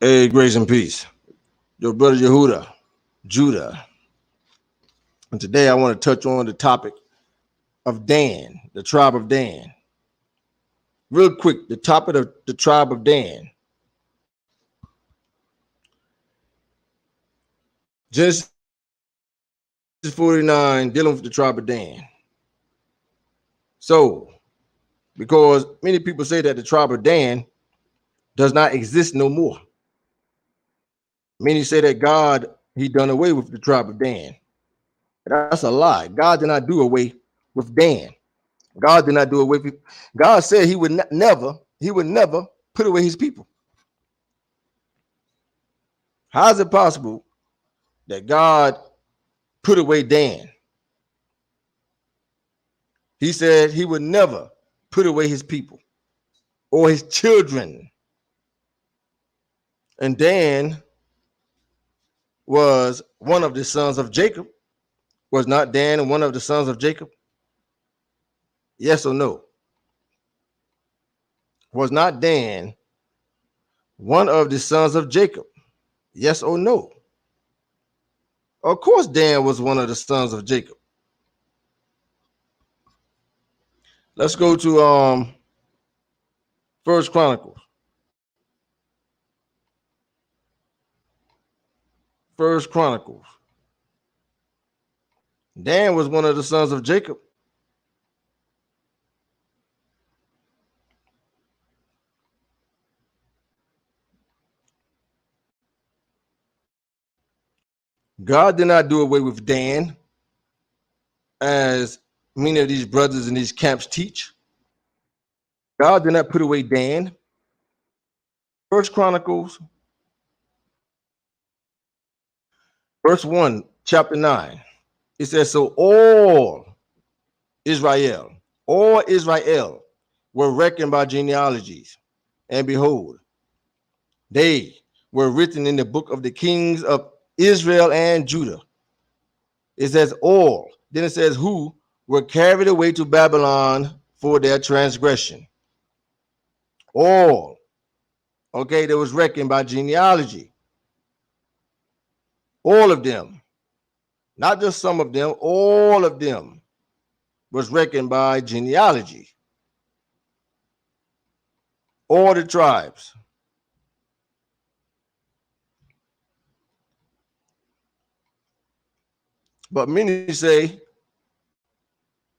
Hey, grace and peace. Your brother Judah. And today I want to touch on the topic of Dan, the tribe of Dan. Real quick, the topic of the tribe of Dan. Genesis 49, dealing with the tribe of Dan. So, because many people say that the tribe of Dan does not exist no more. Many say that God, he done away with the tribe of Dan. That's a lie. God did not do away with Dan. God did not do away with. God said he would never put away his people. How is it possible that God put away Dan? He said he would never put away his people or his children. And Dan was one of the sons of Jacob. Was not Dan one of the sons of Jacob? Yes or no? Was not Dan one of the sons of Jacob? Yes or no? Of course, Dan was one of the sons of Jacob. Let's go to First Chronicles. First Chronicles. Dan was one of the sons of Jacob. God did not do away with Dan, as many of these brothers in these camps teach. God did not put away Dan. First Chronicles, verse 1, chapter 9. It says, so all Israel were reckoned by genealogies, and behold, they were written in the book of the kings of Israel and Judah. It says all, then it says who were carried away to Babylon for their transgression. All, okay, that was reckoned by genealogy. All of them, not just some of them, all of them was reckoned by genealogy. All the tribes. But many say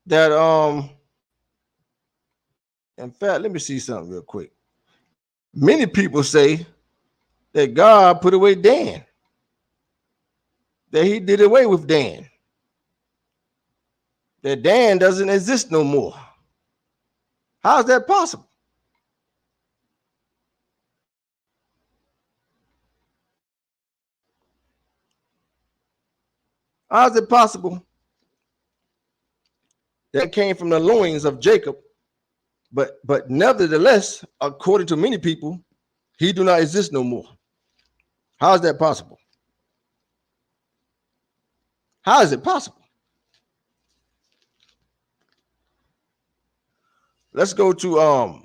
that in fact, let me see something real quick. Many people say that God put away Dan, that he did away with Dan, that Dan doesn't exist no more. How is that possible? How is it possible that came from the loins of Jacob, but nevertheless, according to many people, he do not exist no more? How is that possible? How is it possible? Let's go to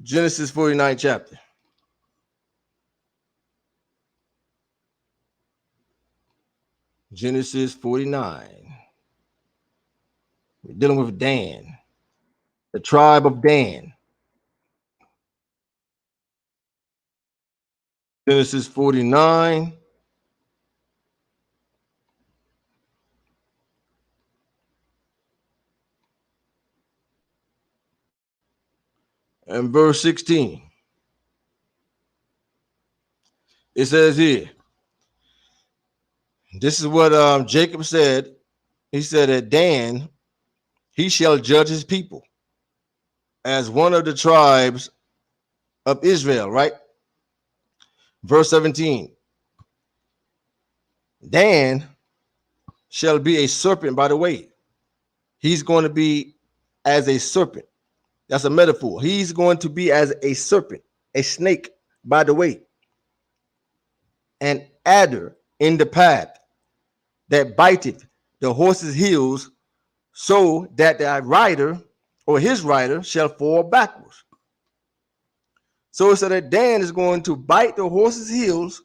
Genesis 49 chapter. Genesis 49. We're dealing with Dan, the tribe of Dan. Genesis 49. And verse 16. It says here, this is what Jacob said. He said that Dan, he shall judge his people as one of the tribes of Israel, right? Verse 17. Dan shall be a serpent by the way. He's going to be as a serpent. That's a metaphor. He's going to be as a serpent, a snake by the way, an adder in the path that biteth the horse's heels, so that the rider or his rider shall fall backwards. So it said that Dan is going to bite the horse's heels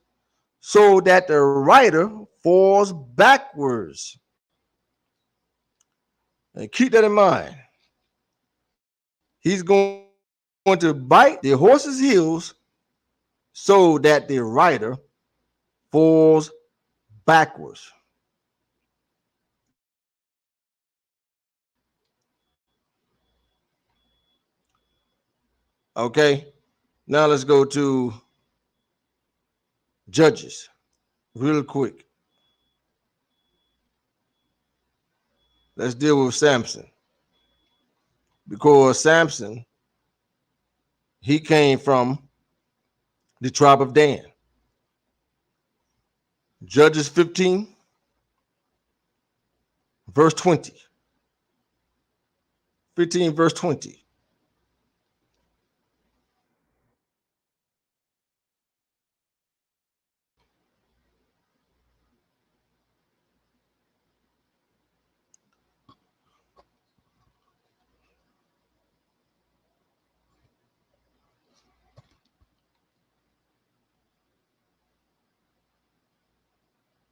so that the rider falls backwards. And keep that in mind. He's going to bite the horse's heels so that the rider falls backwards. Okay, now let's go to Judges real quick. Let's deal with Samson, because Samson, he came from the tribe of Dan. Judges 15, verse 20. 15, verse 20.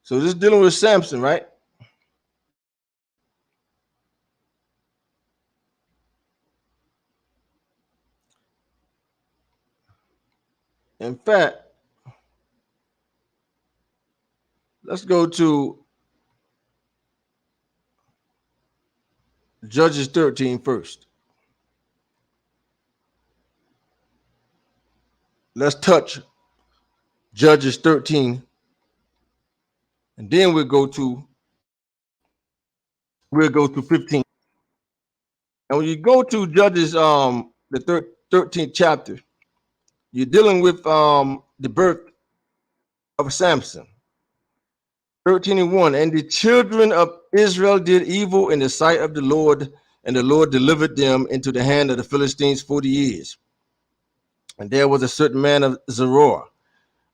So this is dealing with Samson, right? In fact, let's go to Judges 13 first. Let's touch Judges 13, and then we'll go to 15. And when you go to Judges the 13th chapter, you're dealing with the birth of Samson. 13:1. And the children of Israel did evil in the sight of the Lord, and the Lord delivered them into the hand of the Philistines 40 years. And there was a certain man of Zeror,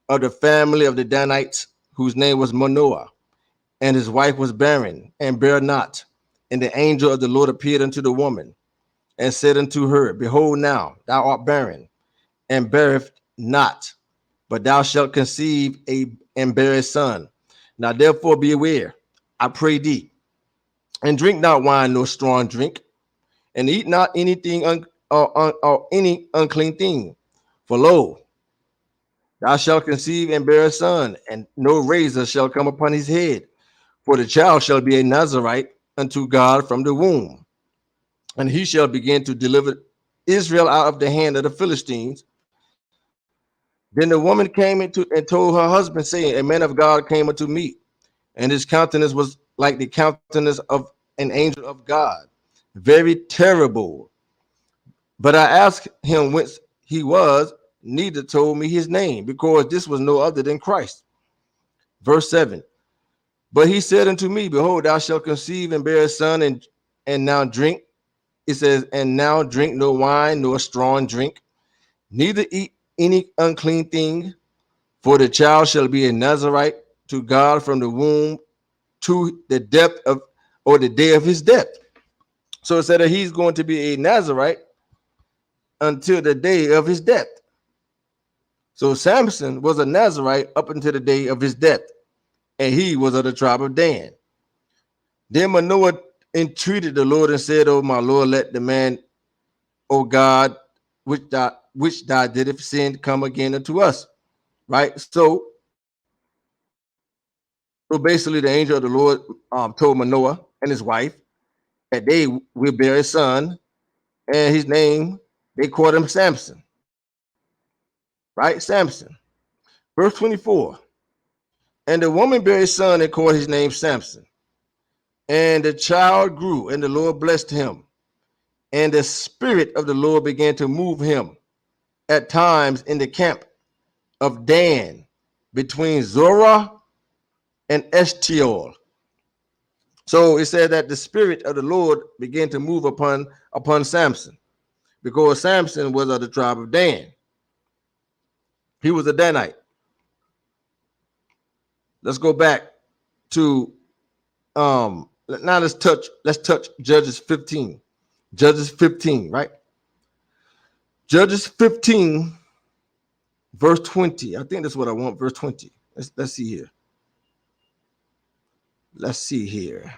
of the family of the Danites, whose name was Manoah, and his wife was barren and bare not. And the angel of the Lord appeared unto the woman and said unto her, Behold, now thou art barren and bearest not, but thou shalt conceive and bear a son. Now therefore be aware, I pray thee, and drink not wine nor strong drink, and eat not anything or any unclean thing. For lo, thou shalt conceive and bear a son, and no razor shall come upon his head, for the child shall be a Nazarite unto God from the womb, and he shall begin to deliver Israel out of the hand of the Philistines. Then the woman came into and told her husband, saying, A man of God came unto me, and his countenance was like the countenance of an angel of God, very terrible. But I asked him whence he was, neither told me his name, because this was no other than Christ. Verse 7. But he said unto me, Behold, thou shalt conceive and bear a son, and now drink. It says, and now drink no wine nor strong drink, neither eat any unclean thing, for the child shall be a Nazarite to God from the womb to the depth of, or the day of his death. So it said that he's going to be a Nazarite until the day of his death. So Samson was a Nazarite up until the day of his death, and he was of the tribe of Dan. Then Manoah entreated the Lord and said, Oh my Lord, let the man, O God, which thou didst send, come again unto us. Right? So basically the angel of the Lord told Manoah and his wife that they will bear a son, and his name, they called him Samson. Right? Samson. Verse 24. And the woman bare a son and called his name Samson. And the child grew, and the Lord blessed him. And the spirit of the Lord began to move him at times in the camp of Dan, between Zorah and Eshtaol. So it said that the spirit of the Lord began to move upon Samson, because Samson was of the tribe of Dan. He was a Danite. Let's go back to now let's touch Judges 15. Judges 15, right? Judges 15, Verse 20. I think that's what I want. Verse 20. Let's see here. Let's see here.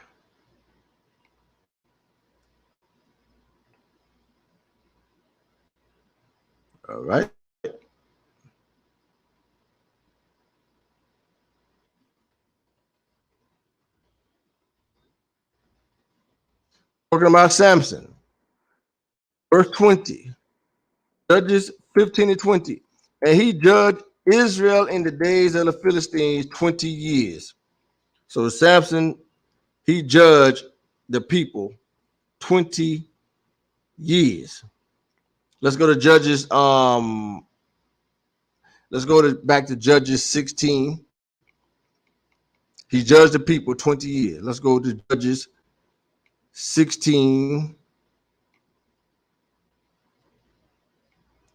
All right. Talking about Samson. Verse 20. Judges 15 and 20. And he judged Israel in the days of the Philistines 20 years. So Samson, he judged the people 20 years. Let's go to Judges. Let's go back to Judges 16. He judged the people 20 years. Let's go to Judges 16.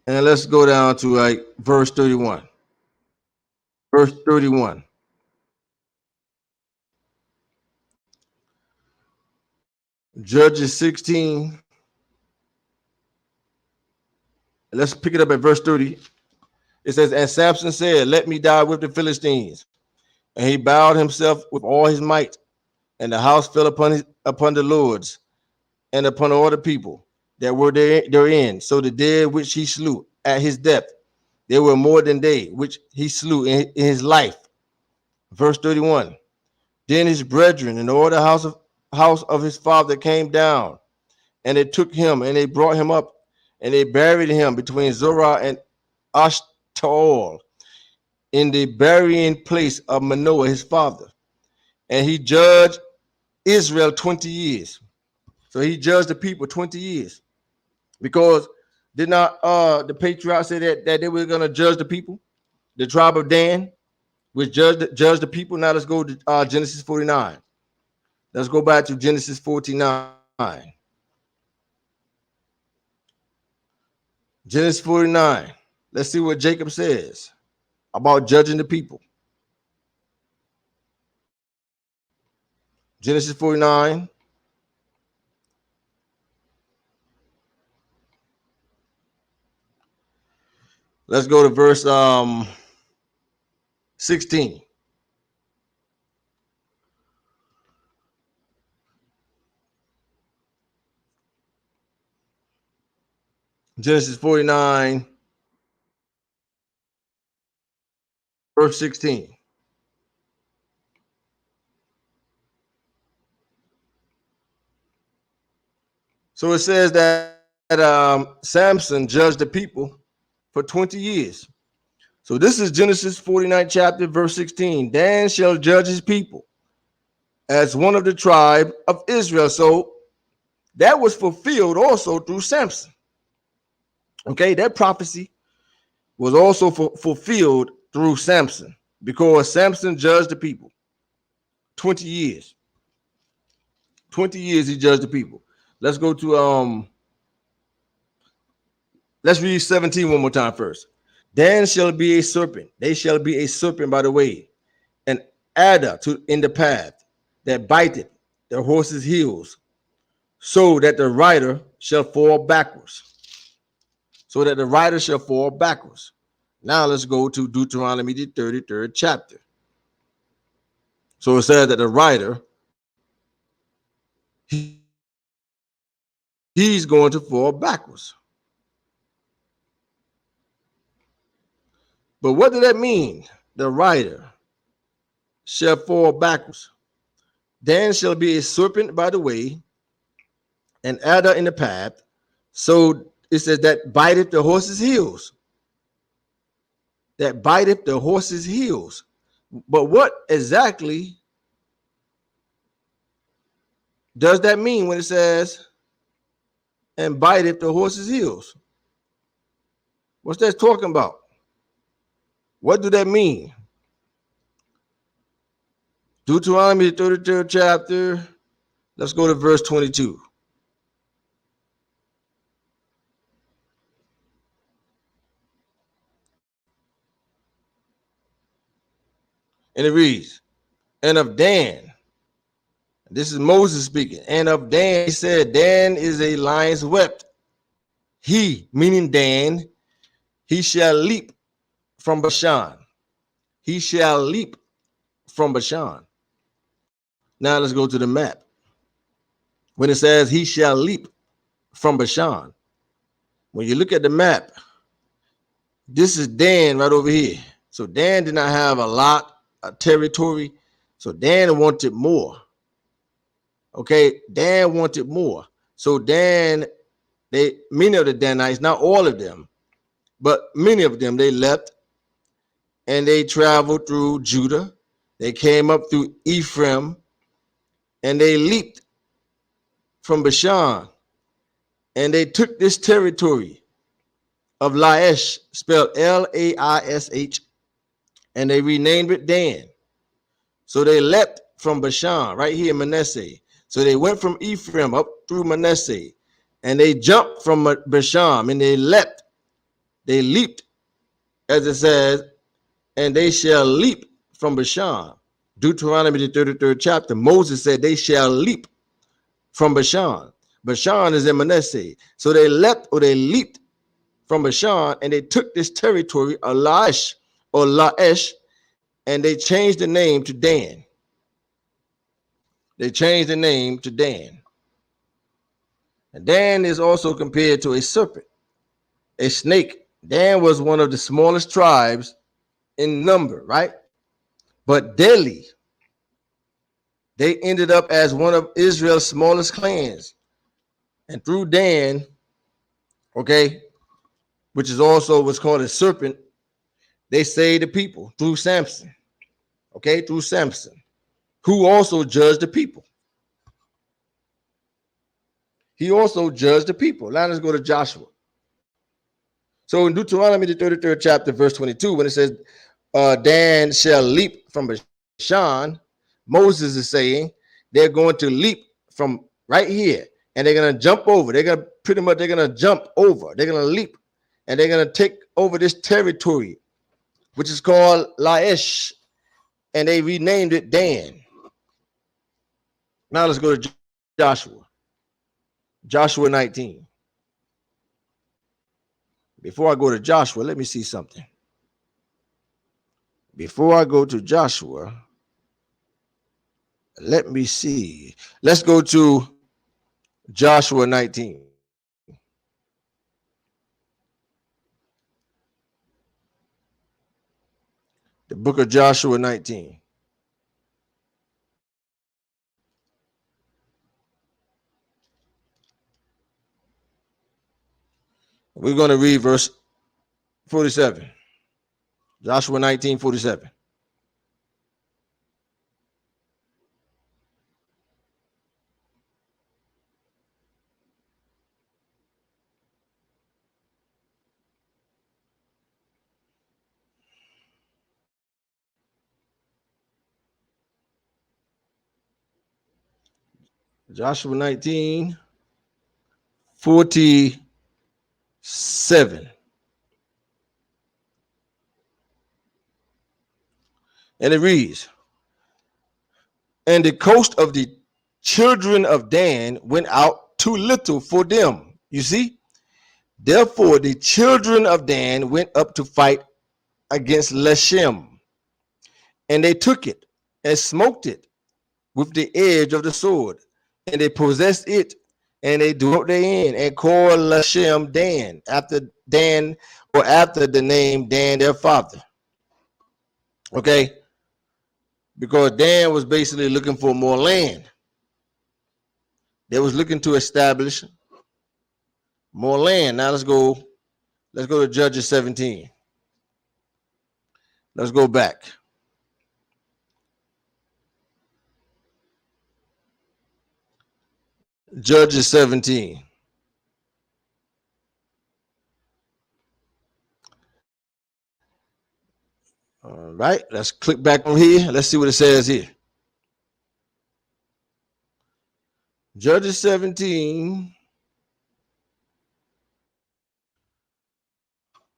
And let's go down to like verse 31. Verse 31. Judges 16. Let's pick it up at verse 30. It says, and Samson said, let me die with the Philistines. And he bowed himself with all his might, and the house fell upon the lords and upon all the people that were therein. So the dead which he slew at his death, there were more than they which he slew in his life. Verse 31. Then his brethren and all the house of his father came down, and they took him, and they brought him up, and they buried him between Zorah and Ashtaol in the burying place of Manoah his father. And he judged Israel 20 years. So he judged the people 20 years. Because did not the patriarchs say that they were going to judge the people? The tribe of Dan, which judged the people. Now let's go to Genesis 49. Let's go back to Genesis 49. Genesis 49. Let's see what Jacob says about judging the people. Genesis 49. Let's go to verse 16. Genesis 49, verse 16. So it says that Samson judged the people for 20 years. So this is Genesis 49 chapter, verse 16. Dan shall judge his people as one of the tribe of Israel. So that was fulfilled also through Samson. Okay, that prophecy was also fulfilled through Samson, because Samson judged the people 20 years. 20 years he judged the people. Let's go to let's read 17 one more time first. Dan shall be a serpent. They shall be a serpent by the way, an adder in the path that biteth the horse's heels, so that the rider shall fall backwards. So that the rider shall fall backwards. Now let's go to Deuteronomy, the 33rd chapter. So it says that the rider, he's going to fall backwards. But what does that mean? The rider shall fall backwards. Dan shall be a serpent by the way, an adder in the path. So it says that biteth the horse's heels. That biteth the horse's heels. But what exactly does that mean when it says and biteth the horse's heels? What's that talking about? What do that mean? Deuteronomy 33rd chapter. Let's go to verse 22. And it reads, and of Dan, this is Moses speaking, and of Dan, he said, Dan is a lion's whelp. He, meaning Dan, he shall leap from Bashan. He shall leap from Bashan. Now let's go to the map. When it says he shall leap from Bashan, when you look at the map, this is Dan right over here. So Dan did not have a lot of territory. So Dan wanted more. Okay, Dan wanted more. So Dan, many of the Danites, not all of them, but many of them, they left and they traveled through Judah. They came up through Ephraim and they leaped from Bashan. And they took this territory of Laish, spelled Laish, and they renamed it Dan. So they leapt from Bashan, right here in Manasseh. So they went from Ephraim up through Manasseh, and they jumped from Bashan, and they leaped, as it says, and they shall leap from Bashan. Deuteronomy, the 33rd chapter, Moses said they shall leap from Bashan. Bashan is in Manasseh. So they leaped from Bashan, and they took this territory of Laish, and they changed the name to Dan. They changed the name to Dan. And Dan is also compared to a serpent, a snake. Dan was one of the smallest tribes in number, right? But deadly. They ended up as one of Israel's smallest clans. And through Dan, okay, which is also what's called a serpent, they saved the people through Samson. Okay, through Samson, who also judged the people. He also judged the people. Now let's go to Joshua. So in Deuteronomy, the 33rd chapter, verse 22, when it says, Dan shall leap from Bashan, Moses is saying they're going to leap from right here, and they're going to jump over. They're going to jump over. They're going to leap, and they're going to take over this territory, which is called Laish, and they renamed it Dan. Now let's go to Joshua. Joshua 19. Before I go to Joshua, let me see something. Before I go to Joshua, let me see. Let's go to Joshua 19. The book of Joshua 19. We're going to read verse 47. Joshua 19:47. Joshua 19:47. And it reads, and the coast of the children of Dan went out too little for them. You see? Therefore, the children of Dan went up to fight against Leshem, and they took it and smoked it with the edge of the sword, and they possessed it, and they dwelt therein, and called Leshem Dan, after Dan, or after the name Dan their father. Okay, because Dan was basically looking for more land. They was looking to establish more land. Now let's go to Judges 17. Let's go back. Judges 17. All right, let's click back on here. Let's see what it says here. Judges 17,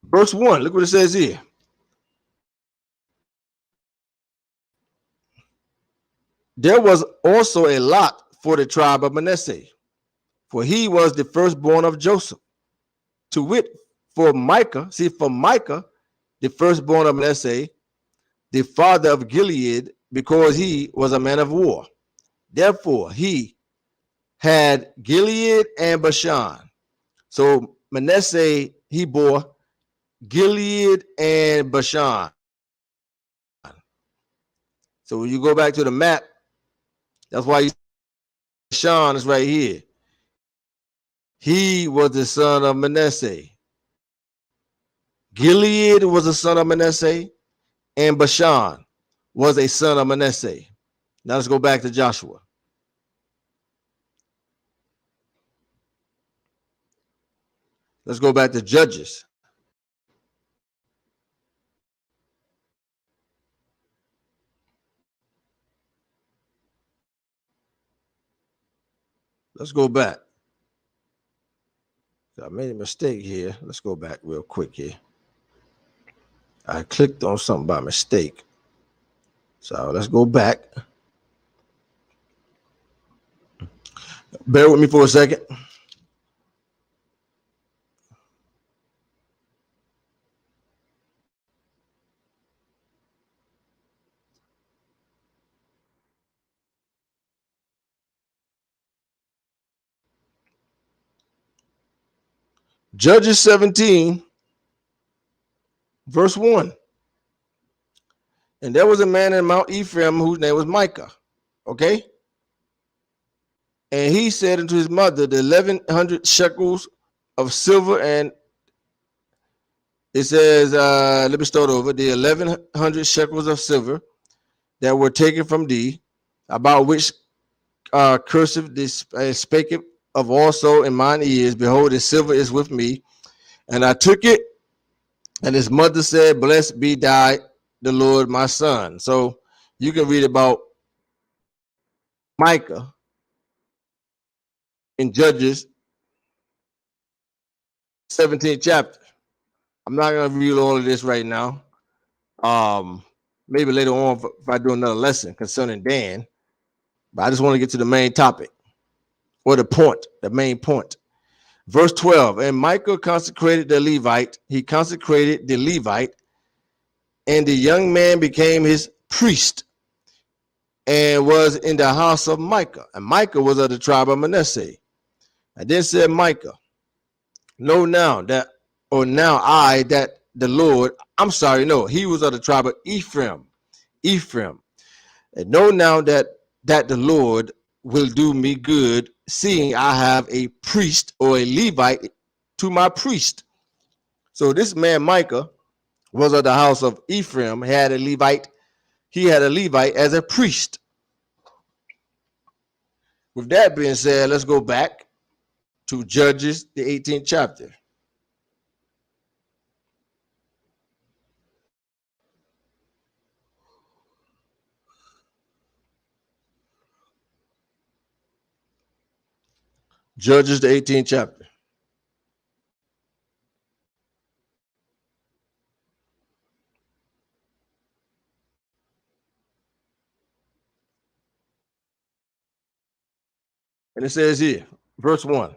verse 1. Look what it says here. There was also a lot for the tribe of Manasseh, for he was the firstborn of Joseph. To wit, for Micah, the firstborn of Manasseh, the father of Gilead, because he was a man of war. Therefore, he had Gilead and Bashan. So Manasseh, he bore Gilead and Bashan. So when you go back to the map, that's why Bashan is right here. He was the son of Manasseh. Gilead was a son of Manasseh, and Bashan was a son of Manasseh. Now let's go back to Joshua. Let's go back to Judges. Let's go back. I made a mistake here. Let's go back real quick here. I clicked on something by mistake. So let's go back. Bear with me for a second. Judges 17, verse 1. And there was a man in Mount Ephraim whose name was Micah. Okay. And he said unto his mother, the 1,100 shekels of silver, and it says, let me start over, the 1,100 shekels of silver that were taken from thee, about which cursive this spake of also in mine ears, behold, the silver is with me. And I took it, and his mother said, blessed be thy the Lord, my son. So you can read about Micah in Judges 17th chapter. I'm not going to read all of this right now. Maybe later on if I do another lesson concerning Dan, but I just want to get to the main topic, or the point, the main point. Verse 12, and Micah consecrated the Levite. He consecrated the Levite, and the young man became his priest and was in the house of Micah. And Micah was of the tribe of Manasseh. And then said Micah, know now that, or now I, that the Lord, he was of the tribe of Ephraim. And know now that the Lord will do me good, seeing I have a priest or a Levite to my priest. So this man Micah was of the house of Ephraim, had a Levite. He had a Levite as a priest. With that being said, let's go back to Judges, the 18th chapter. Judges, the 18th chapter. And it says here, verse 1,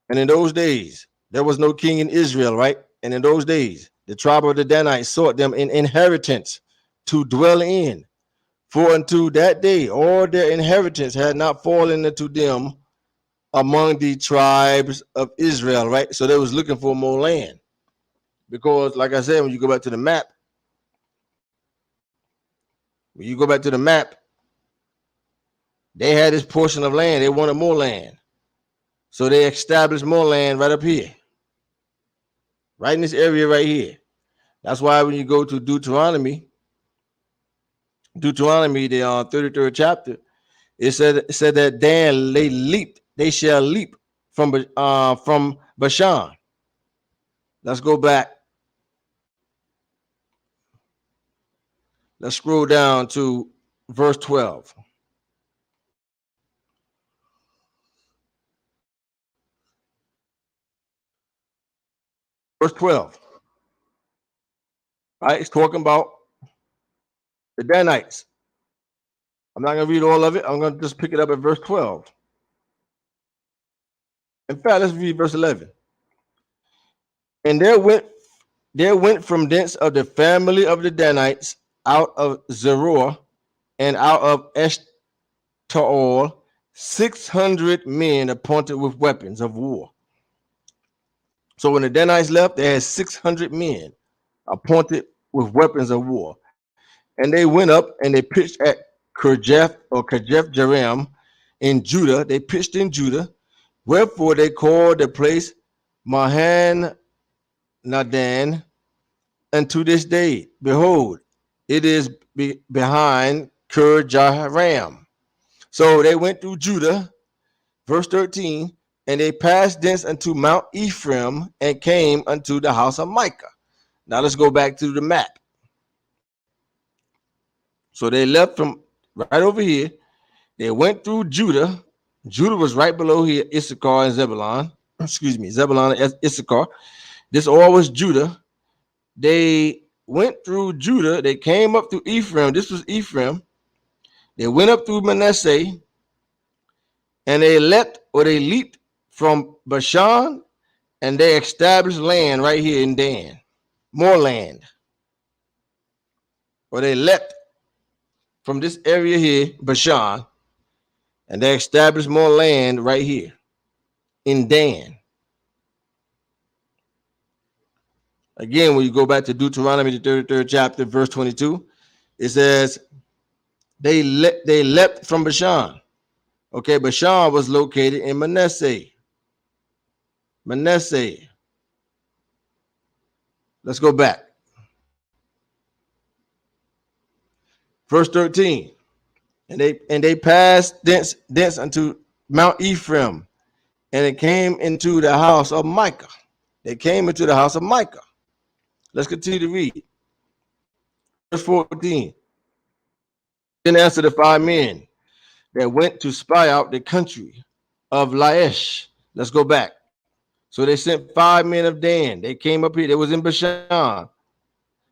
and in those days, there was no king in Israel, right? And in those days, the tribe of the Danites sought them in inheritance to dwell in. For unto that day, all their inheritance had not fallen into them among the tribes of Israel, right? So they was looking for more land. Because, like I said, when you go back to the map, they had this portion of land. They wanted more land. So they established more land right up here. Right in this area right here. That's why when you go to Deuteronomy, the 33rd chapter, it said that Dan, they shall leap from Bashan. Let's go back. Let's scroll down to verse 12. Verse 12. Right, it's talking about the Danites. I'm not going to read all of it. I'm going to just pick it up at verse 12. In fact, let's read verse 11. And there went there went from thence of the family of the Danites out of Zeror and out of Eshtaol 600 men appointed with weapons of war. So when the Danites left, they had 600 men appointed with weapons of war. And they went up and they pitched at Kirjath Jearim in Judah. They pitched in Judah. Wherefore they called the place Mahan Nadan unto this day. Behold, it is behind Kirjath. So they went through Judah, verse 13, and they passed thence unto Mount Ephraim and came unto the house of Micah. Now let's go back to the map. So they left from right over here. They went through Judah. Judah was right below here, Issachar and Zebulun. Zebulun and Issachar. This all was Judah. They went through Judah. They came up through Ephraim. This was Ephraim. They went up through Manasseh. And they leaped from Bashan, and they established land right here in Dan. More land. Or they leapt from this area here, Bashan, and they established more land right here in Dan. Again, when you go back to Deuteronomy, the 33rd chapter, verse 22, it says they leapt from Bashan. Okay, Bashan was located in Manasseh. Let's go back. Verse 13. And they passed thence unto Mount Ephraim, and it came into the house of Micah. They came into the house of Micah. Let's continue to read. Verse 14. Then answered the 5 men that went to spy out the country of Laish. Let's go back. So they sent 5 men of Dan. They came up here. They was in Bashan.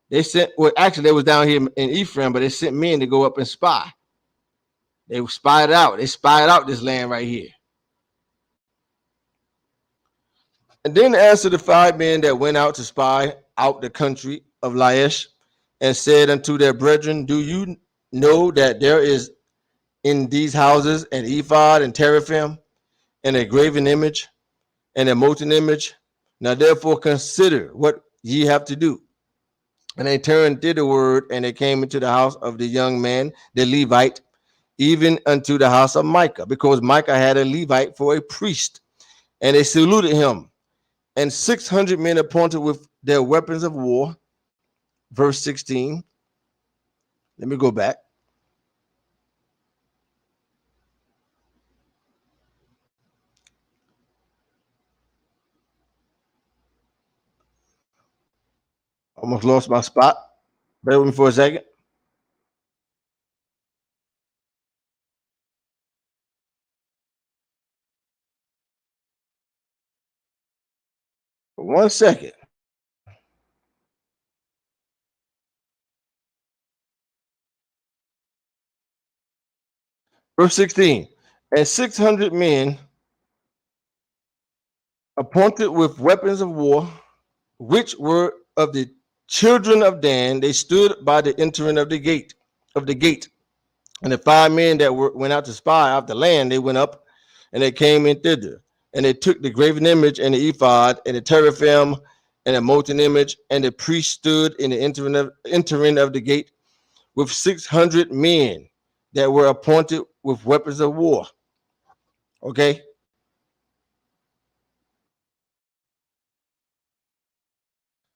They sent, well, actually, they was down here in Ephraim, but they sent men to go up and spy. They spied out. They spied out this land right here. And then answered the 5 men that went out to spy out the country of Laish, and said unto their brethren, do you know that there is in these houses an ephod and teraphim and a graven image and a molten image? Now therefore consider what ye have to do. And they turned thitherward, and they came into the house of the young man, the Levite, even unto the house of Micah, because Micah had a Levite for a priest. And they saluted him, and 600 men appointed with their weapons of war. Verse 16. Let me go back. Almost lost my spot. Bear with me for a second. For 1 second. Verse 16. And 600 men appointed with weapons of war, which were of the children of Dan, they stood by the entering of the gate. And the 5 men that went out to spy out the land, they went up and they came in thither. And they took the graven image and the ephod and the teraphim and the molten image, and the priest stood in the entering of the gate with 600 men that were appointed with weapons of war. Okay.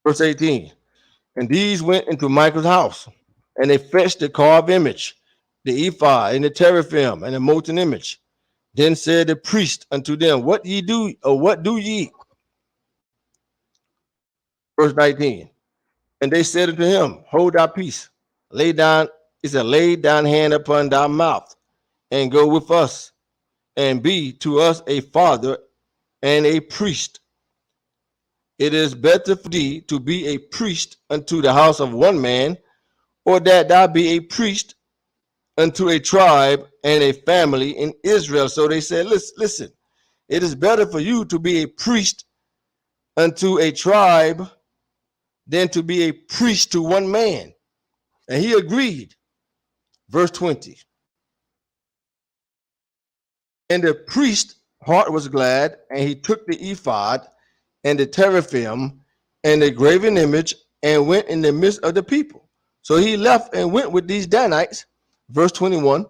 Verse 18. And these went into Michael's house, and they fetched the carved image, the ephod, and the teraphim, and the molten image. Then said the priest unto them, what ye do, or what do ye? Verse 19. And they said unto him, hold thy peace, lay down hand upon thy mouth, and go with us, and be to us a father and a priest. It is better for thee to be a priest unto the house of one man, or that thou be a priest unto a tribe and a family in Israel. So they said, listen, it is better for you to be a priest unto a tribe than to be a priest to one man. And he agreed. Verse 20. And the priest's heart was glad, and he took the ephod and the teraphim and the graven image and went in the midst of the people. So he left and went with these Danites. Verse 21.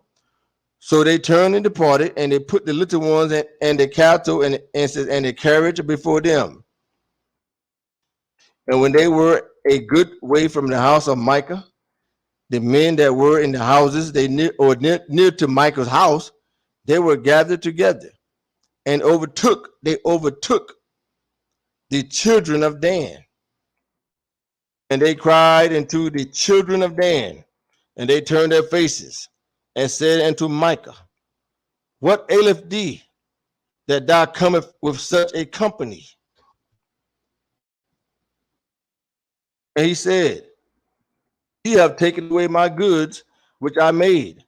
So they turned and departed, and they put the little ones and the cattle and the carriage before them. And when they were a good way from the house of Micah, the men that were in the houses near to Micah's house, they were gathered together and overtook the children of Dan. And they cried unto the children of Dan, and they turned their faces and said unto Micah, what aileth thee, that thou comest with such a company? And he said, ye have taken away my goods which I made,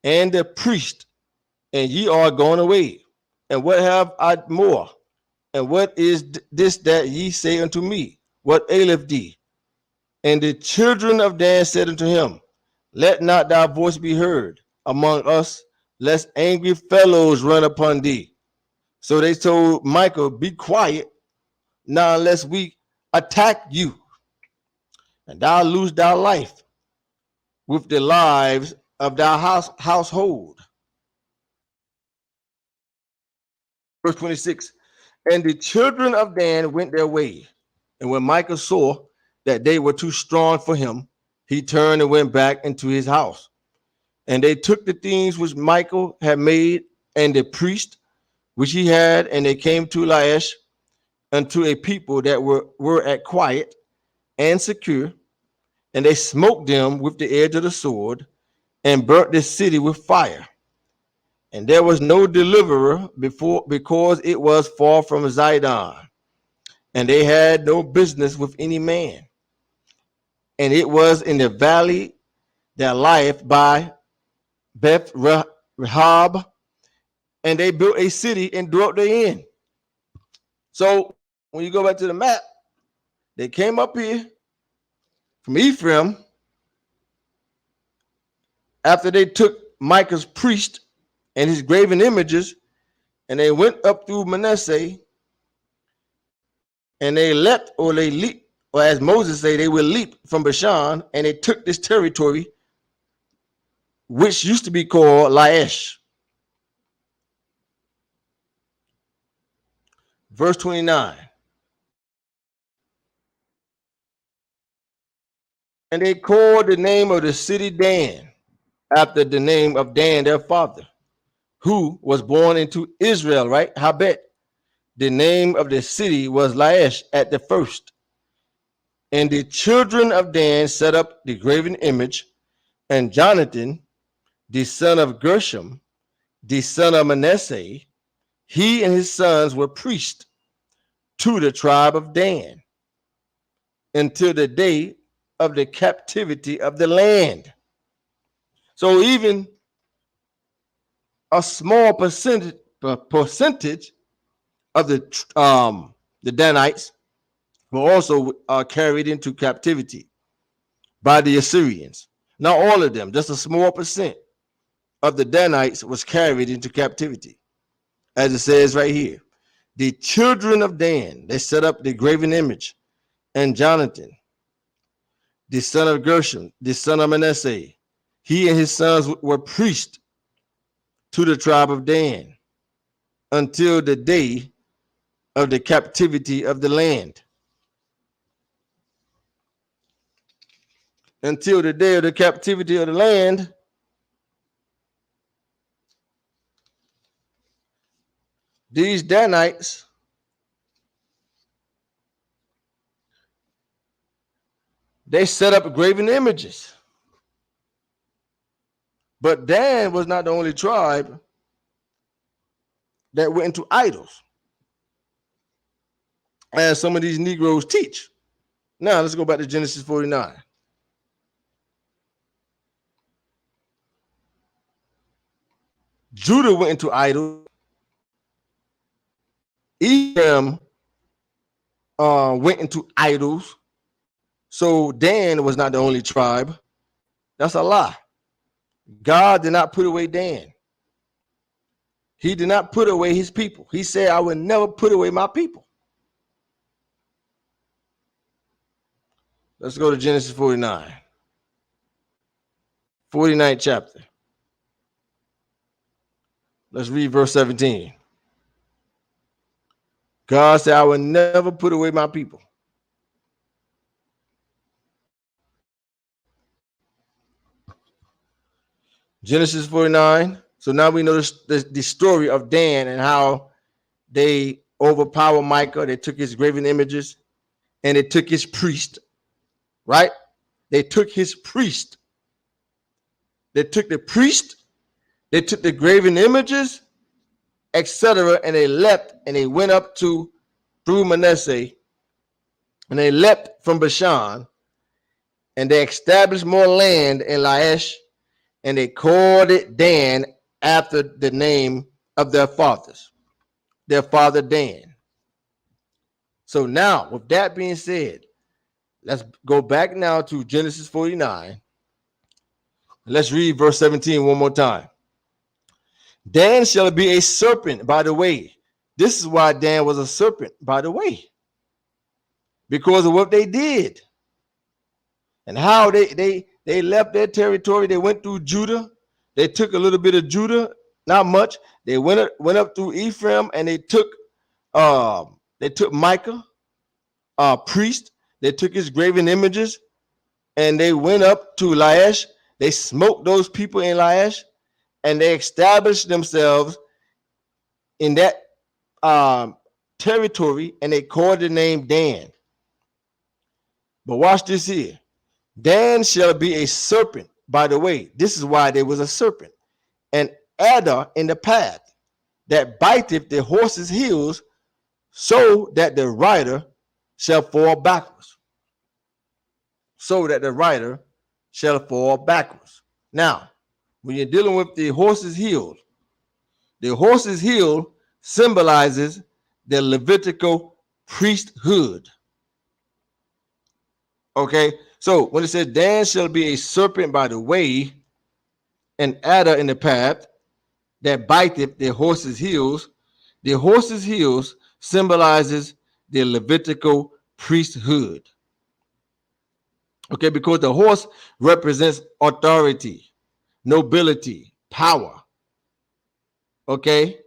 and the priest, and ye are gone away. And what have I more? And what is this that ye say unto me? What aileth thee? And the children of Dan said unto him, let not thy voice be heard among us, lest angry fellows run upon thee. So they told Michael, be quiet now, unless we attack you, and thou lose thy life with the lives of thy household. Verse 26. And the children of Dan went their way. And when Michael saw that they were too strong for him, he turned and went back into his house. And they took the things which Michael had made, and the priest which he had, and they came to Laish, unto a people that were at quiet and secure. And they smote them with the edge of the sword, and burnt the city with fire. And there was no deliverer before, because it was far from Zidon, and they had no business with any man. And it was in the valley that lieth by Beth Rehob, and they built a city and dwelt therein. So when you go back to the map, they came up here from Ephraim after they took Micah's priest and his graven images, and they went up through Manasseh, and they leapt, or as Moses say, they will leap from Bashan, and they took this territory, which used to be called Laish. Verse 29. And they called the name of the city Dan, after the name of Dan, their father, who was born into Israel, right? Habet. The name of the city was Laish at the first. And the children of Dan set up the graven image, and Jonathan, the son of Gershom, the son of Manasseh, he and his sons were priests to the tribe of Dan until the day of the captivity of the land. So even a small percentage of the Danites were also carried into captivity by the Assyrians. Not all of them, just a small percent of the Danites was carried into captivity. As it says right here, the children of Dan, they set up the graven image, and Jonathan, the son of Gershom, the son of Manasseh, he and his sons were priests to the tribe of Dan until the day of the captivity of the land. Until the day of the captivity of the land, these Danites they set up graven images. But Dan was not the only tribe that went into idols, as some of these Negroes teach. Now let's go back to Genesis 49. Judah went into idols. Ephraim went into idols. So Dan was not the only tribe. That's a lie. God did not put away Dan. He did not put away his people. He said, I will never put away my people. Let's go to Genesis 49. 49th chapter. Let's read verse 17. God said, I will never put away my people. Genesis 49. So now we know the story of Dan and how they overpowered Micah. They took his graven images and they took his priest, right? They took his priest. They took the priest, they took the graven images, etc., and they left and they went up through Manasseh, and they left from Bashan, and they established more land in Laish, and they called it Dan after the name of their fathers, their father Dan. So now, with that being said, let's go back now to Genesis 49. Let's read verse 17 one more time. Dan shall be a serpent by the way. This is why Dan was a serpent by the way. Because of what they did. And how they left their territory. They went through Judah. They took a little bit of Judah, not much. They went up through Ephraim, and they took Micah, priest. They took his graven images, and they went up to Laish. They smoked those people in Laish, and they established themselves in that territory, and they called the name Dan. But watch this here. Dan shall be a serpent by the way. This is why there was a serpent. An adder in the path that biteth the horse's heels, so that the rider shall fall backwards. So that the rider shall fall backwards. Now, when you're dealing with the horse's heel symbolizes the Levitical priesthood. Okay, so when it says Dan shall be a serpent by the way, an adder in the path that biteth the horse's heels symbolizes the Levitical priesthood. Okay, because the horse represents authority, nobility, power, okay,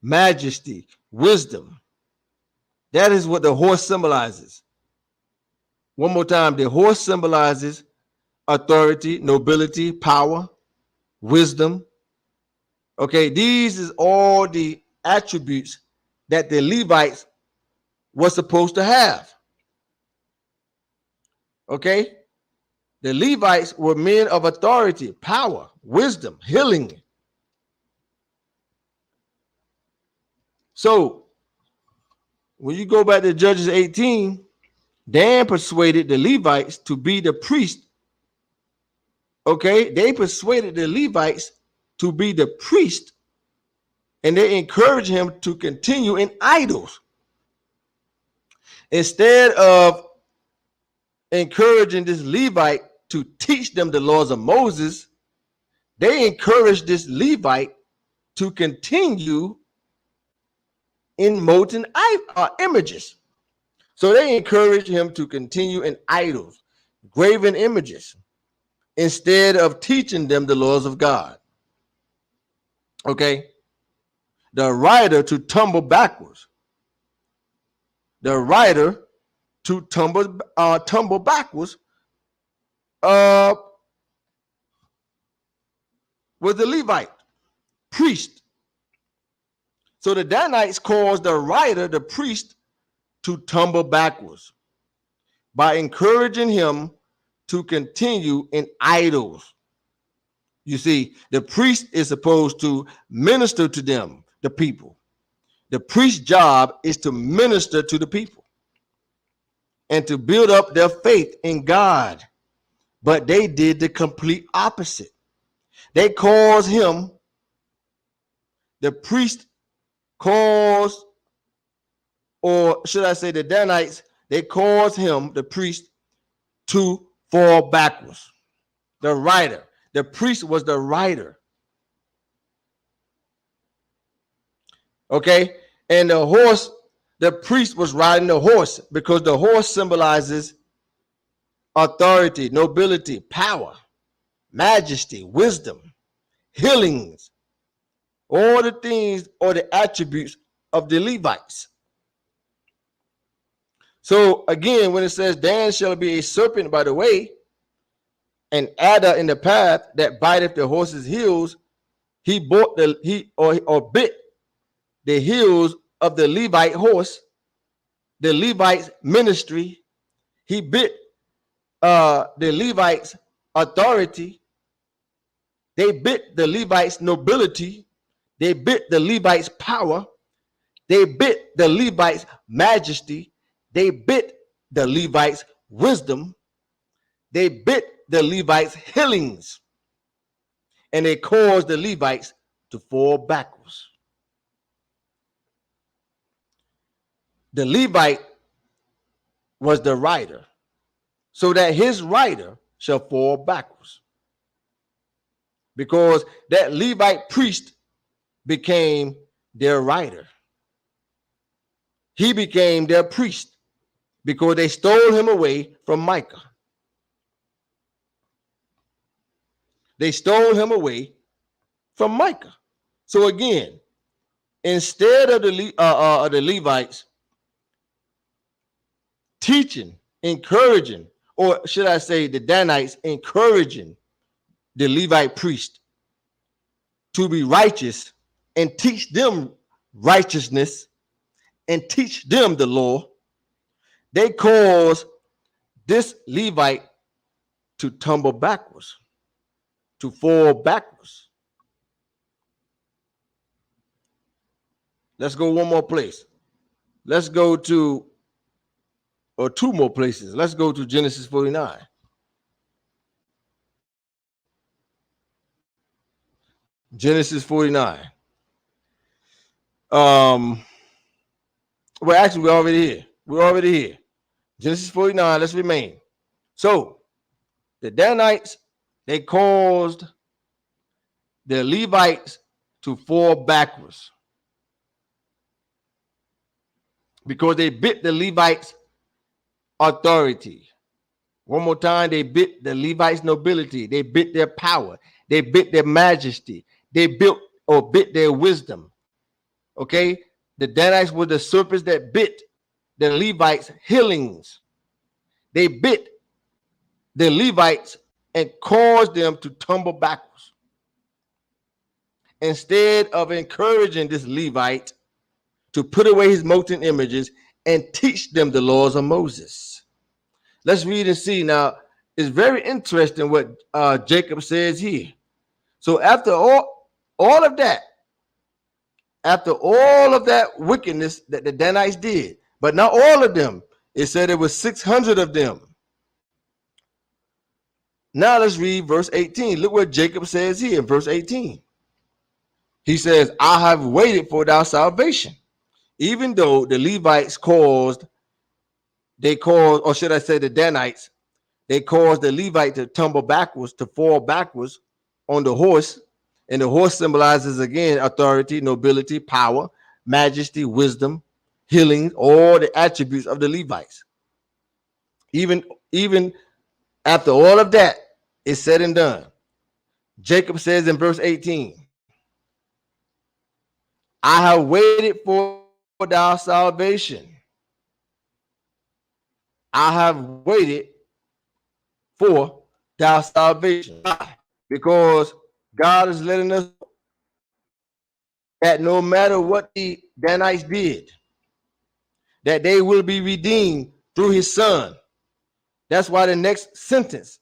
majesty, wisdom. That is what the horse symbolizes. One more time, the horse symbolizes authority, nobility, power, wisdom. Okay, these is all the attributes that the Levites were supposed to have. Okay, the Levites were men of authority, power, wisdom, healing. So when you go back to Judges 18, Dan persuaded the Levites to be the priest. Okay, they persuaded the Levites to be the priest, and they encouraged him to continue in idols. Instead of encouraging this Levite to teach them the laws of Moses, they encouraged this Levite to continue in molten images. So they encouraged him to continue in idols, graven images, instead of teaching them the laws of God. Okay, the rider to tumble backwards. The rider to tumble backwards was the Levite priest. So the Danites caused the rider, the priest, to tumble backwards by encouraging him to continue in idols. You see, the priest is supposed to minister to them, the people. The priest's job is to minister to the people and to build up their faith in God. But they did the complete opposite. They caused him, the priest caused, or should I say the Danites, they caused him, the priest, to fall backwards. The rider. The priest was the rider. Okay? And the horse, the priest was riding the horse because the horse symbolizes authority, nobility, power, majesty, wisdom, healings, all the things or the attributes of the Levites. So again, when it says, Dan shall be a serpent by the way, an adder in the path that biteth the horse's heels, he bought or bit the heels of the Levite horse, the Levites ministry. He bit the Levites authority. They bit the Levites nobility. They bit the Levites power. They bit the Levites majesty. They bit the Levites wisdom. They bit the Levites healings. And they caused the Levites to fall backwards. The Levite was the rider, so that his rider shall fall backwards. Because that Levite priest became their rider. He became their priest because they stole him away from Micah. They stole him away from Micah. So again, instead of the Levites teaching, encouraging, or should I say the Danites encouraging the Levite priest to be righteous and teach them righteousness and teach them the law, they caused this Levite to tumble backwards, to fall backwards. Let's go one more place. Let's go to, or two more places. Let's go to Genesis 49. Genesis 49. Well, actually, we're already here. We're already here. Genesis 49, let's remain. So, the Danites, they caused the Levites to fall backwards because they bit the Levites' authority. One more time, they bit the Levites' nobility. They bit their power. They bit their majesty. They built or bit their wisdom. Okay? The Danites were the serpents that bit the Levites' healings. They bit the Levites and caused them to tumble backwards. Instead of encouraging this Levite to put away his molten images and teach them the laws of Moses. Let's read and see. Now, it's very interesting what Jacob says here. So after all of that, after all of that wickedness that the Danites did, but not all of them, it said it was 600 of them. Now let's read verse 18. Look what Jacob says here in verse 18. He says, I have waited for thy salvation. Even though the Levites or should I say the Danites, they caused the Levite to tumble backwards, to fall backwards on the horse. And the horse symbolizes, again, authority, nobility, power, majesty, wisdom, healing, all the attributes of the Levites. Even after all of that is said and done, Jacob says in verse 18, I have waited for thy salvation. I have waited for thy salvation. Why? Because God is letting us know that no matter what the Danites did, that they will be redeemed through his son. That's why the next sentence,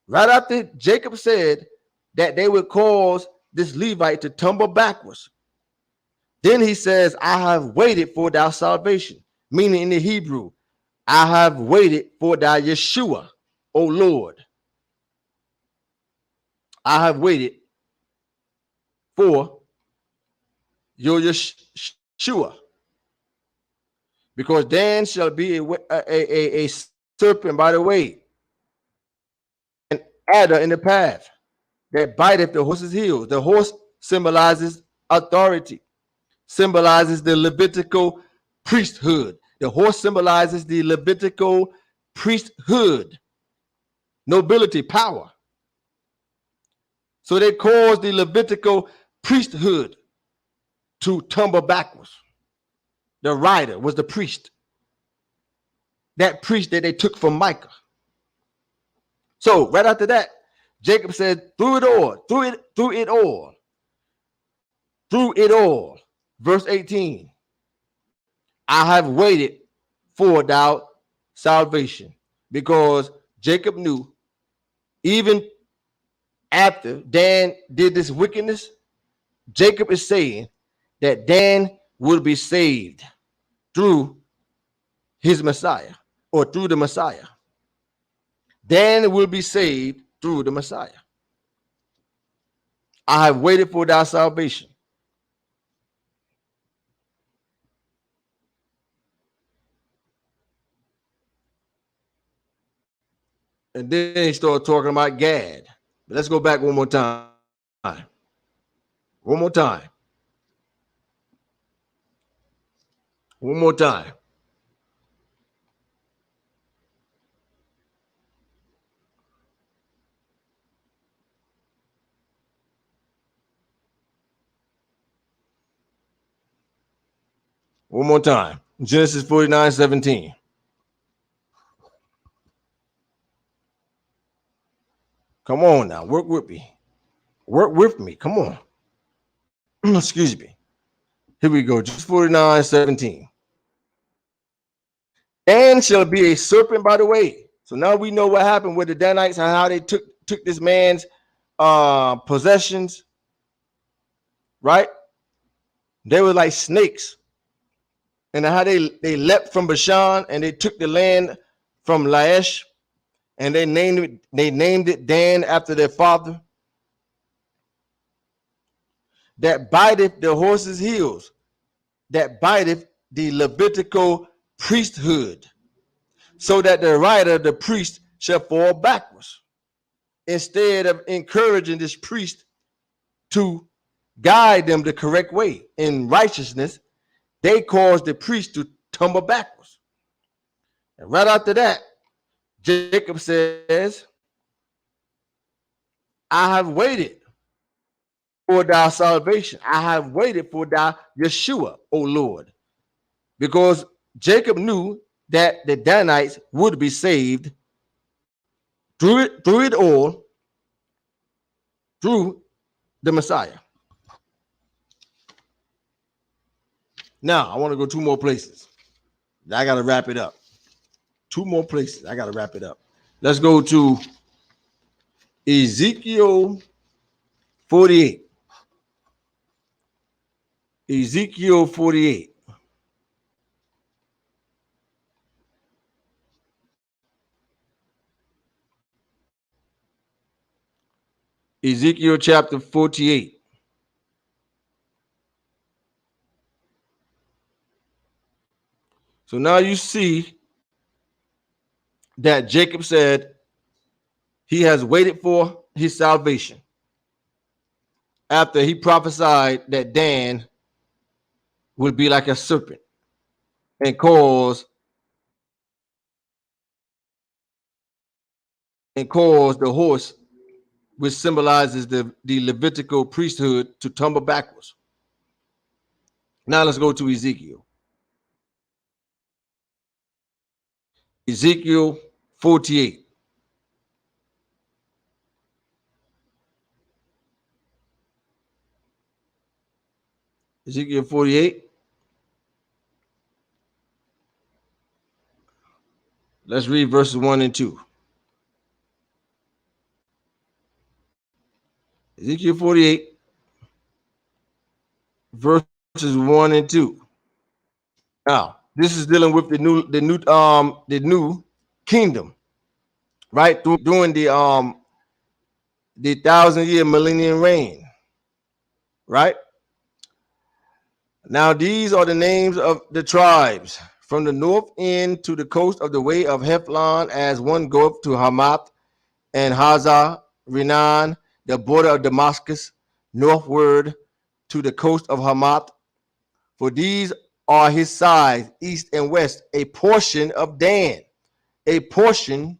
right after Jacob said that they would cause this Levite to tumble backwards, then he says, I have waited for thy salvation, meaning in the Hebrew, I have waited for thy Yeshua, O Lord. I have waited for your Yeshua, because Dan shall be a serpent by the way, adder in the path, that biteth the horse's heels. The horse symbolizes authority, symbolizes the Levitical priesthood. The horse symbolizes the Levitical priesthood, nobility, power. So they caused the Levitical priesthood to tumble backwards. The rider was the priest, that priest that they took from Micah. So right after that, Jacob said, through it all. Verse 18, I have waited for thou salvation. Because Jacob knew, even after Dan did this wickedness, Jacob is saying that Dan will be saved through his Messiah, or through the Messiah. Dan will be saved through the Messiah. I have waited for thy salvation. And then he started talking about Gad. But let's go back one more time. One more time. One more time. One more time. Genesis 49:17. Come on now, work with me. Work with me. Come on. Excuse me. Here we go. Genesis 49:17. Dan shall be a serpent by the way. So now we know what happened with the Danites and how they took this man's possessions. Right? They were like snakes. And how they leapt from Bashan and they took the land from Laish, and they named it Dan after their father. That biteth the horse's heels, that biteth the Levitical priesthood, so that the rider, the priest, shall fall backwards. Instead of encouraging this priest to guide them the correct way in righteousness, they caused the priest to tumble backwards. And right after that, Jacob says, I have waited for thy salvation. I have waited for thy Yeshua, O Lord. Because Jacob knew that the Danites would be saved through it all, through the Messiah. Now, I want to go two more places. I got to wrap it up. Two more places. I got to wrap it up. Let's go to Ezekiel 48. Ezekiel 48. Ezekiel chapter 48. So now you see that Jacob said he has waited for his salvation after he prophesied that Dan would be like a serpent and cause the horse, which symbolizes the Levitical priesthood, to tumble backwards. Now let's go to Ezekiel. Ezekiel 48. Ezekiel 48. Let's read verses 1 and 2. Ezekiel 48, verses 1 and 2. Now, this is dealing with the new kingdom, right? During the 1,000-year millennium reign, right? Now, these are the names of the tribes from the north end to the coast of the way of Hethlon, as one goeth to Hamath, and Hazar Renan, the border of Damascus, northward to the coast of Hamath. For these are his sides, east and west, a portion of Dan. A portion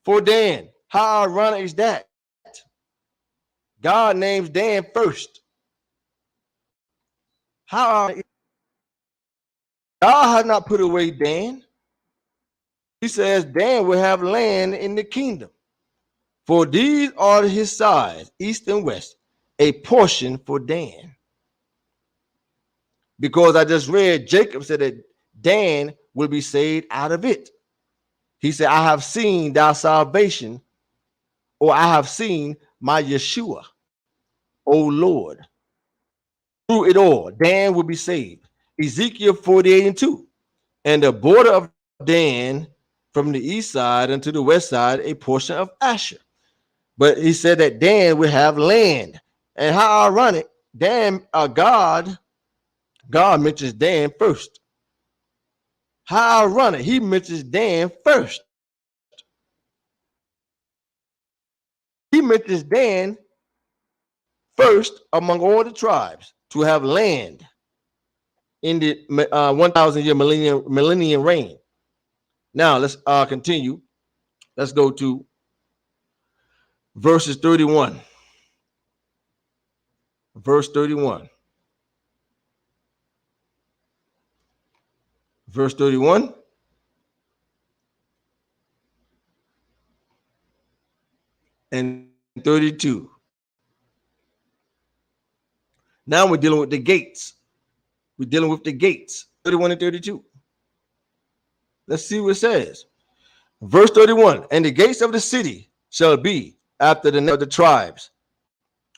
for Dan. How ironic is that? God names Dan first. How God has not put away Dan. He says Dan will have land in the kingdom. For these are his sides, east and west, a portion for Dan. Because I just read, Jacob said that Dan will be saved out of it. He said, I have seen thy salvation, or I have seen my Yeshua, O Lord. Through it all, Dan will be saved. Ezekiel 48:2. And the border of Dan from the east side unto the west side, a portion of Asher. But he said that Dan will have land. And how ironic, Dan, God mentions Dan first. How ironic, he mentions Dan first. He mentions Dan first among all the tribes to have land in the 1,000-year millennium reign. Now let's continue. Let's go to verses 31. Verse 31. Verse 31. And 32. Now we're dealing with the gates. We're dealing with the gates. 31 and 32. Let's see what it says. Verse 31. And the gates of the city shall be after the name of the tribes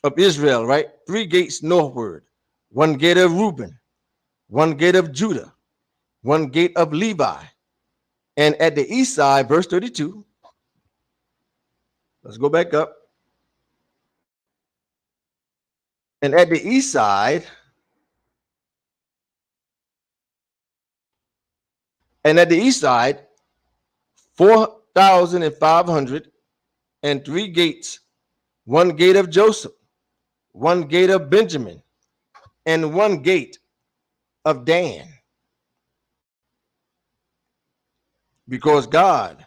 of Israel, right? 3 gates northward. 1 gate of Reuben, 1 gate of Judah, 1 gate of Levi. And at the east side, verse 32. Let's go back up. And at the east side, 4,500 and 3 gates, 1 gate of Joseph, 1 gate of Benjamin, and 1 gate of Dan. Because God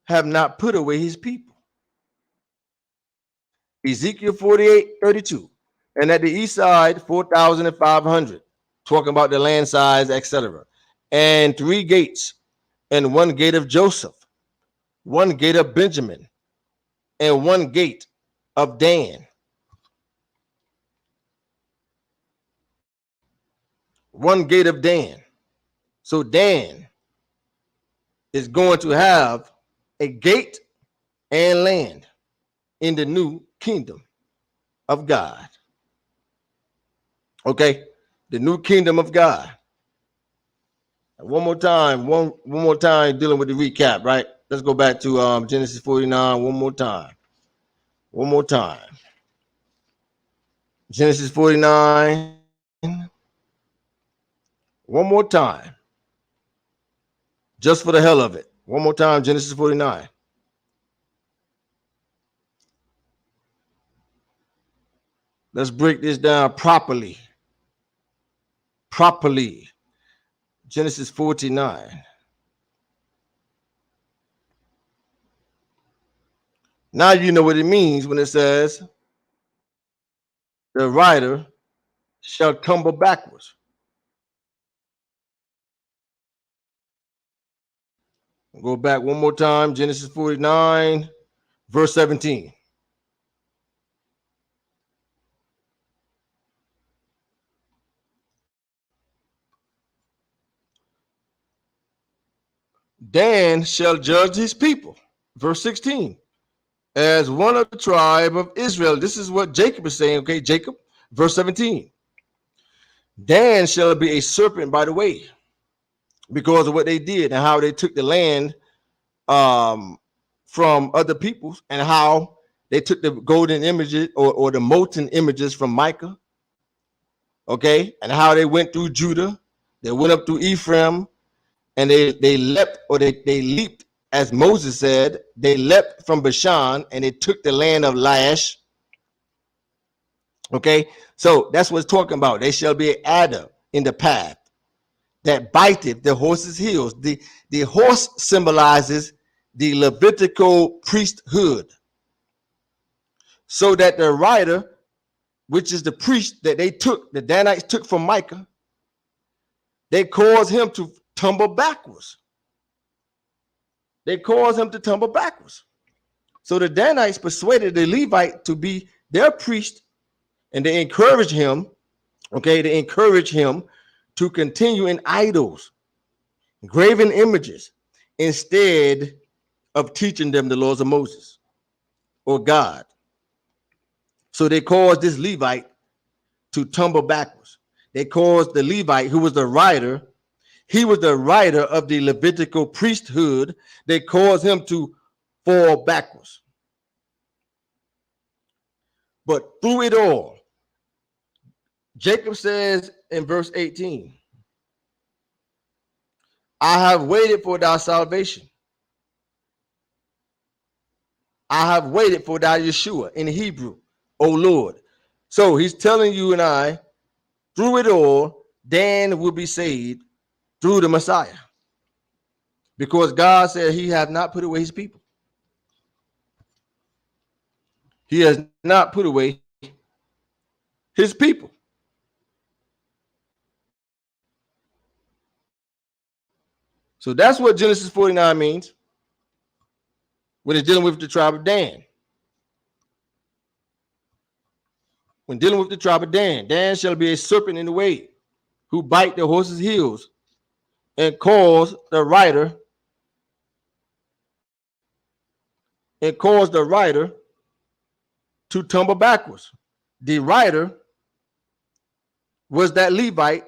have not put away his people. Ezekiel 48:32. And at the east side, 4,500, talking about the land size, etc. And 3 gates, and 1 gate of Joseph, 1 gate of Benjamin, and 1 gate of Dan. 1 gate of Dan. So Dan is going to have a gate and land in the new kingdom of God. Okay, the new kingdom of God. One more time dealing with the recap, right? Let's go back to Genesis 49 one more time. Genesis 49 one more time. Just for the hell of it. One more time, Genesis 49. Let's break this down properly. Genesis 49. Now you know what it means when it says the rider shall tumble backwards. Go back one more time, Genesis 49, verse 17. Dan shall judge his people. Verse 16. As one of the tribe of Israel. This is what Jacob is saying, okay, Jacob. Verse 17. Dan shall be a serpent by the way, because of what they did and how they took the land from other peoples, and how they took the golden images or the molten images from Micah, okay, and how they went through Judah, they went up through Ephraim, and they leapt as Moses said, they leapt from Bashan and they took the land of Laish. Okay, so that's what it's talking about. They shall be an adder in the path that biteth the horse's heels. The horse symbolizes the Levitical priesthood, so that the rider, which is the priest that the Danites took from Micah, they caused him to tumble backwards. They caused him to tumble backwards. So the Danites persuaded the Levite to be their priest, and they encouraged him, to continue in idols, graven images, instead of teaching them the laws of Moses or God. So they caused this Levite to tumble backwards. They caused the Levite, who was the rider, he was the rider of the Levitical priesthood. They caused him to fall backwards. But through it all, Jacob says in verse 18, I have waited for thy salvation. I have waited for thy Yeshua in Hebrew, O Lord. So he's telling you and I, through it all, Dan will be saved through the Messiah, because God said he have not put away his people. He has not put away his people. So that's what Genesis 49 means when it's dealing with the tribe of Dan. When dealing with the tribe of Dan, Dan shall be a serpent in the way, who bite the horse's heels and cause the rider to tumble backwards. The rider was that Levite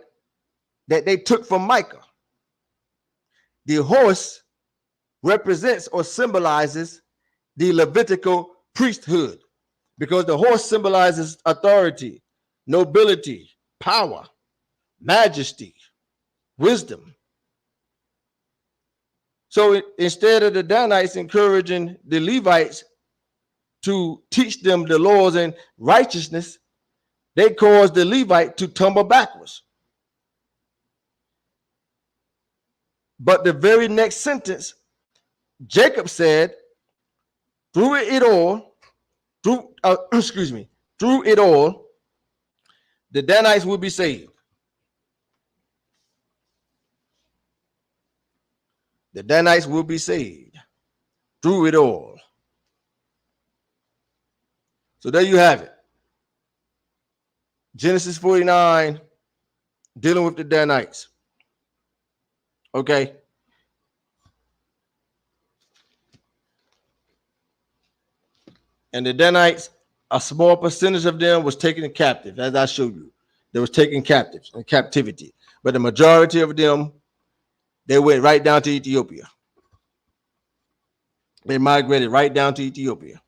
that they took from Micah. The horse represents or symbolizes the Levitical priesthood, because the horse symbolizes authority, nobility, power, majesty, wisdom. So instead of the Danites encouraging the Levites to teach them the laws and righteousness, they caused the Levite to tumble backwards. But the very next sentence, Jacob said, through it all, the Danites will be saved. The Danites will be saved through it all. So there you have it. Genesis 49, dealing with the Danites. Okay. And the Danites, a small percentage of them was taken captive, as I showed you. They was taken captive in captivity. But the majority of them, they went right down to Ethiopia. They migrated right down to Ethiopia.